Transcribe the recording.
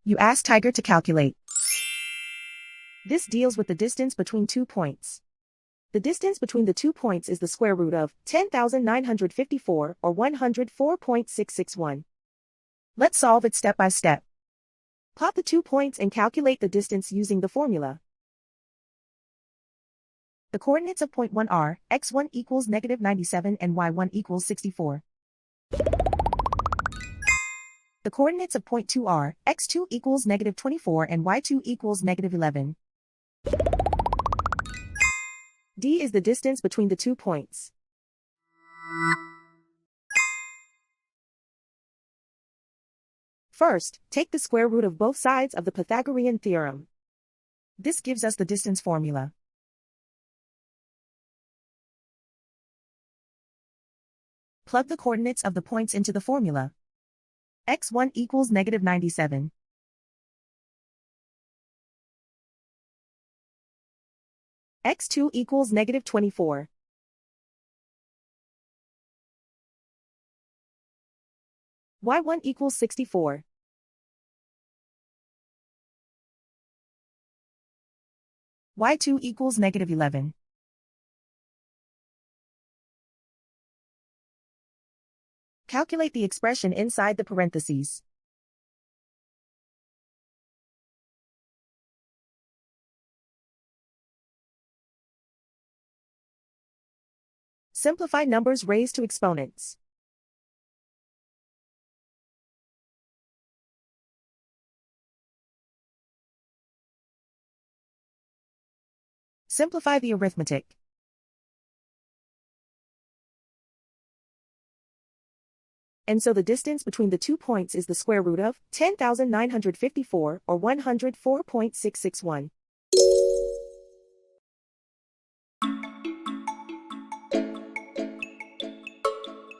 You ask Tiger to calculate. This deals with the distance between 2 points. The distance between the 2 points is the square root of 10,954 or 104.661. Let's solve it step by step. Plot the 2 points and calculate the distance using the formula. The coordinates of point 1 are x1 equals negative 97 and y1 equals 64. The coordinates of point 2 are x2 equals negative 24 and y2 equals negative 11. D is the distance between the 2 points. First, take the square root of both sides of the Pythagorean theorem. This gives us the distance formula. Plug the coordinates of the points into the formula. x1 equals negative 97. x2 equals negative 24. y1 equals 64. y2 equals negative 11. Calculate the expression inside the parentheses. Simplify numbers raised to exponents. Simplify the arithmetic. And so the distance between the 2 points is the square root of 10,954 or 104.661.